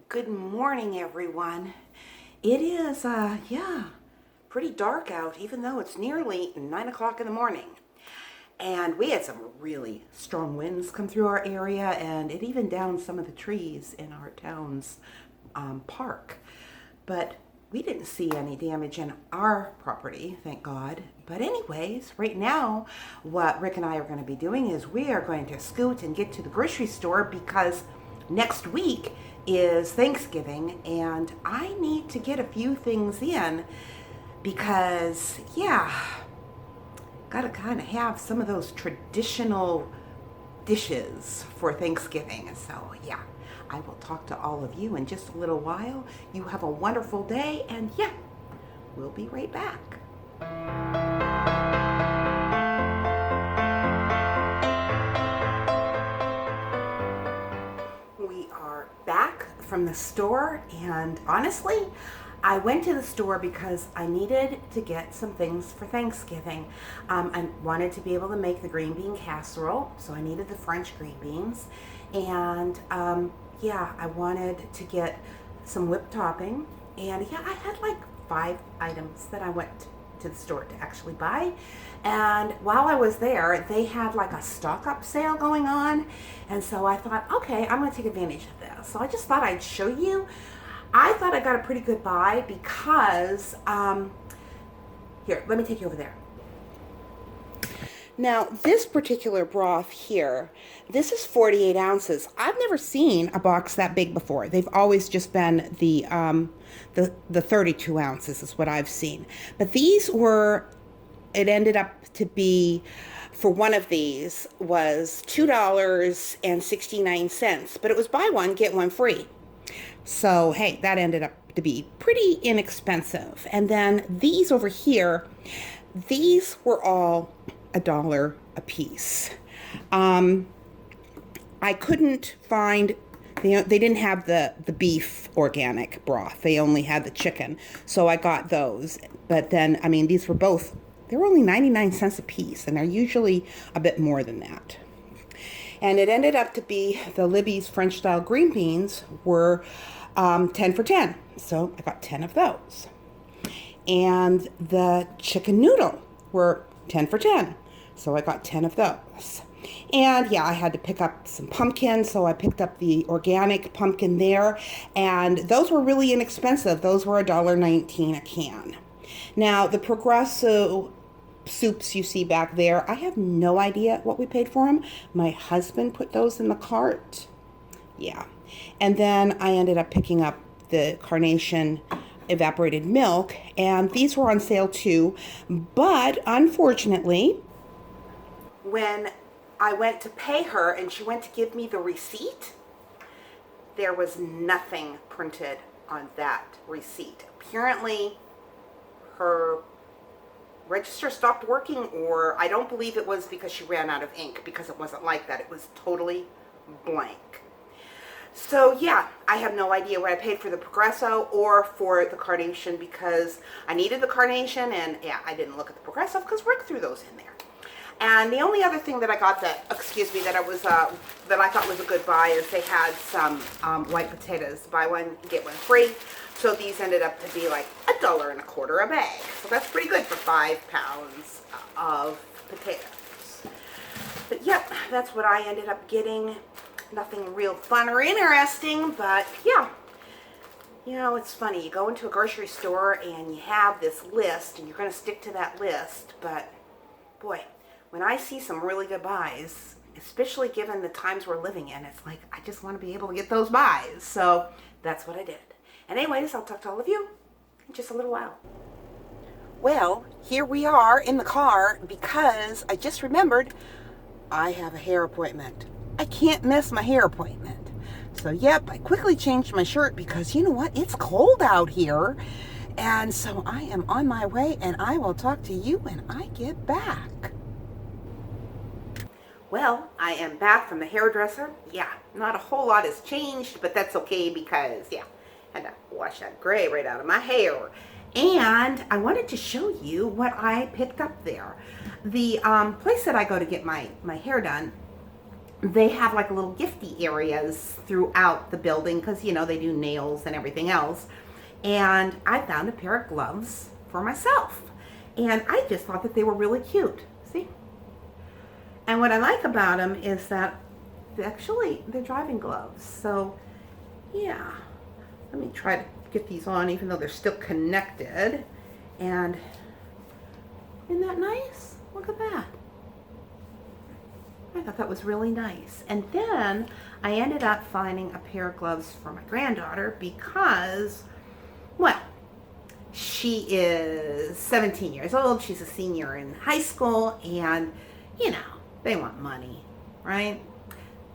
Good morning, everyone. It is, pretty dark out, even though it's nearly 9 o'clock in the morning. And we had some really strong winds come through our area, and it even downed some of the trees in our town's park. But we didn't see any damage in our property, thank God. But anyways, right now, what Rick and I are going to be doing is we are going to scoot and get to the grocery store because next week is Thanksgiving and I need to get a few things in because, gotta kind of have some of those traditional dishes for Thanksgiving. So, I will talk to all of you in just a little while. You have a wonderful day, and we'll be right back. We are back from the store, and honestly, I went to the store because I needed to get some things for Thanksgiving. I wanted to be able to make the green bean casserole, so I needed the French green beans. And I wanted to get some whipped topping. And I had like 5 items that I went to the store to actually buy. And while I was there, they had like a stock up sale going on. And so I thought, okay, I'm going to take advantage of this. So I just thought I'd show you. I thought I got a pretty good buy because, here, let me take you over there. Now, this particular broth here, this is 48 ounces. I've never seen a box that big before. They've always just been the 32 ounces is what I've seen. But these were, it ended up to be, for one of these, was $2.69. But it was buy one, get one free. So, hey, that ended up to be pretty inexpensive. And then these over here, these were all $1 a piece. I couldn't find, they didn't have the beef organic broth. They only had the chicken. So I got those. But then, these were both, they were only 99 cents a piece. And they're usually a bit more than that. And it ended up to be the Libby's French style green beans were 10 for 10. So I got 10 of those. And the chicken noodle were 10 for 10. So I got 10 of those. And I had to pick up some pumpkin. So I picked up the organic pumpkin there. And those were really inexpensive. Those were $1.19 a can. Now the Progresso soups you see back there, I have no idea what we paid for them. My husband put those in the cart. And then I ended up picking up the Carnation evaporated milk, and these were on sale too. But unfortunately, when I went to pay her and she went to give me the receipt, there was nothing printed on that receipt. Apparently, her register stopped working, or I don't believe it was because she ran out of ink, because it wasn't like that. It was totally blank. So I have no idea what I paid for the Progresso or for the Carnation, because I needed the Carnation, and I didn't look at the Progresso because Rick threw those in there. And the only other thing that I got that I thought was a good buy is they had some white potatoes. Buy one, get one free. So these ended up to be like $1.25 a bag. So that's pretty good for 5 pounds of potatoes. But that's what I ended up getting. Nothing real fun or interesting, but it's funny. You go into a grocery store and you have this list and you're going to stick to that list. But boy, when I see some really good buys, especially given the times we're living in, it's like I just want to be able to get those buys. So that's what I did. And anyways, I'll talk to all of you in just a little while. Well, here we are in the car because I just remembered I have a hair appointment. I can't miss my hair appointment. So I quickly changed my shirt because you know what? It's cold out here. And so I am on my way, and I will talk to you when I get back. Well, I am back from the hairdresser. Not a whole lot has changed, but that's okay because, I had to wash that gray right out of my hair. And I wanted to show you what I picked up there. The place that I go to get my hair done they have like little gifty areas throughout the building because, they do nails and everything else. And I found a pair of gloves for myself. And I just thought that they were really cute. See? And what I like about them is that they're driving gloves. So, yeah. Let me try to get these on even though they're still connected. And isn't that nice? Look at that. I thought that was really nice. And then I ended up finding a pair of gloves for my granddaughter because, well, she is 17 years old. She's a senior in high school, and, they want money, right?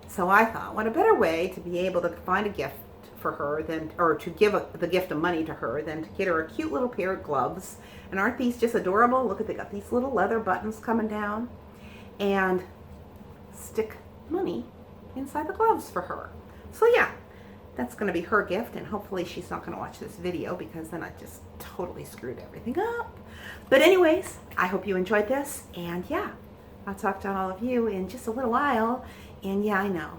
So I thought, what a better way to be able to find a gift for her or to give the gift of money to her than to get her a cute little pair of gloves. And aren't these just adorable? Look, they got these little leather buttons coming down, and stick money inside the gloves for her. So yeah, that's going to be her gift, and hopefully she's not going to watch this video because then I just totally screwed everything up. But anyways, I hope you enjoyed this, and yeah, I'll talk to all of you in just a little while. And yeah, I know.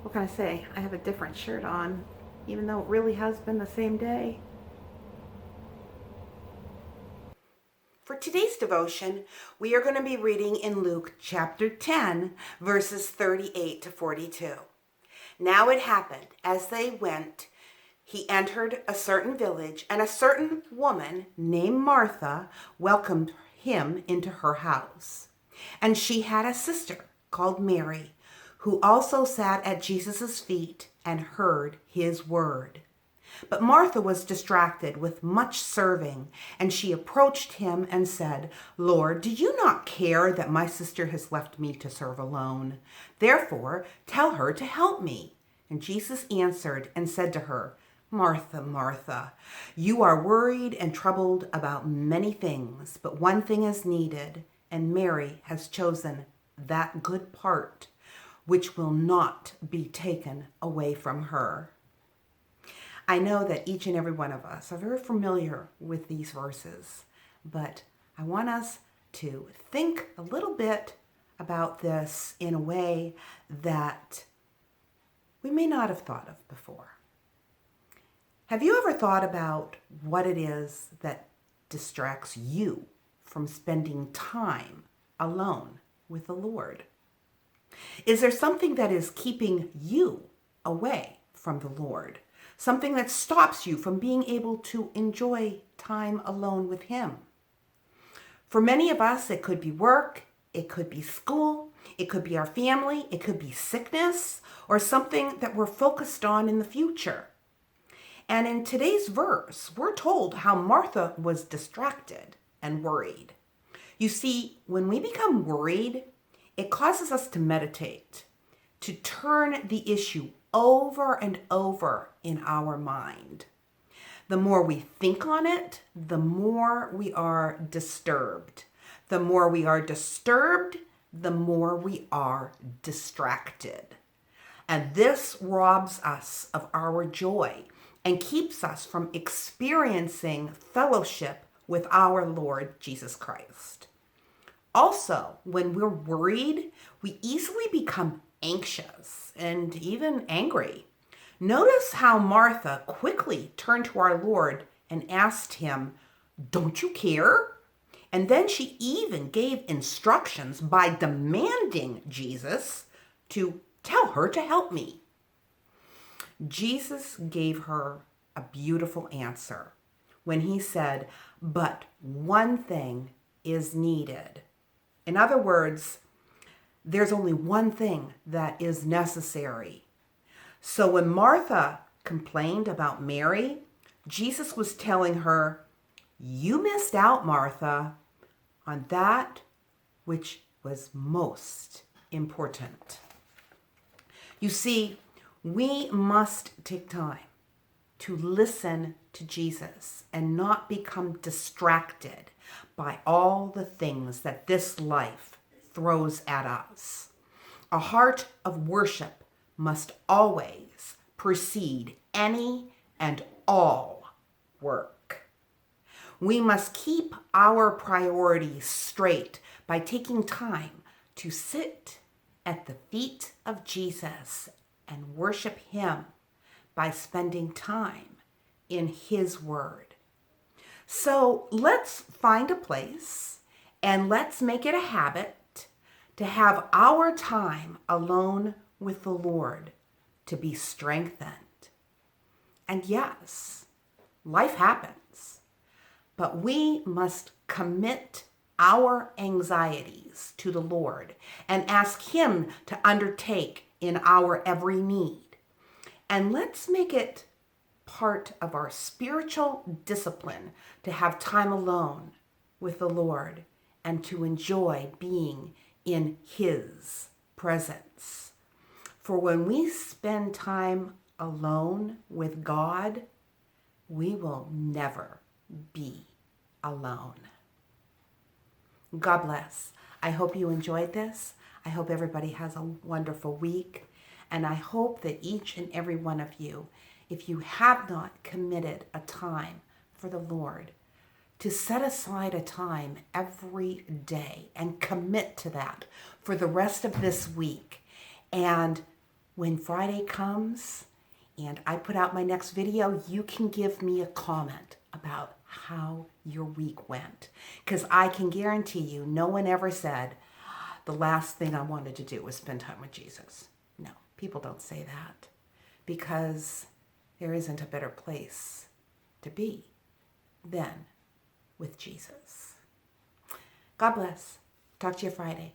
What can I say? I have a different shirt on, even though it really has been the same day. For today's devotion, we are going to be reading in Luke chapter 10, verses 38 to 42. Now it happened, as they went, he entered a certain village, and a certain woman named Martha welcomed him into her house. And she had a sister called Mary, who also sat at Jesus' feet and heard his word. But Martha was distracted with much serving, and she approached him and said, Lord, do you not care that my sister has left me to serve alone? Therefore, tell her to help me. And Jesus answered and said to her, Martha, Martha, you are worried and troubled about many things, but one thing is needed, and Mary has chosen that good part, which will not be taken away from her. I know that each and every one of us are very familiar with these verses, but I want us to think a little bit about this in a way that we may not have thought of before. Have you ever thought about what it is that distracts you from spending time alone with the Lord? Is there something that is keeping you away from the Lord? Something that stops you from being able to enjoy time alone with Him? For many of us, it could be work, it could be school, it could be our family, it could be sickness, or something that we're focused on in the future. And in today's verse, we're told how Martha was distracted and worried. You see, when we become worried, it causes us to meditate, to turn the issue over and over in our mind. The more we think on it, the more we are disturbed. The more we are disturbed, the more we are distracted. And this robs us of our joy and keeps us from experiencing fellowship with our Lord Jesus Christ. Also, when we're worried, we easily become anxious and even angry. Notice how Martha quickly turned to our Lord and asked him, "Don't you care?" And then she even gave instructions by demanding Jesus to tell her to help me. Jesus gave her a beautiful answer when he said, "But one thing is needed." In other words, there's only one thing that is necessary. So when Martha complained about Mary, Jesus was telling her, "You missed out, Martha, on that which was most important." You see, we must take time to listen to Jesus and not become distracted by all the things that this life throws at us. A heart of worship must always precede any and all work. We must keep our priorities straight by taking time to sit at the feet of Jesus and worship him by spending time in his word. So let's find a place and let's make it a habit to have our time alone with the Lord to be strengthened. And yes, life happens, but we must commit our anxieties to the Lord and ask him to undertake in our every need. And let's make it part of our spiritual discipline to have time alone with the Lord and to enjoy being in his presence. For when we spend time alone with God, we will never be alone. God bless. I hope you enjoyed this. I hope everybody has a wonderful week. And I hope that each and every one of you, if you have not committed a time for the Lord, to set aside a time every day and commit to that for the rest of this week. And when Friday comes and I put out my next video, you can give me a comment about how your week went. Because I can guarantee you, no one ever said, the last thing I wanted to do was spend time with Jesus. No, people don't say that because there isn't a better place to be than with Jesus. God bless. Talk to you Friday.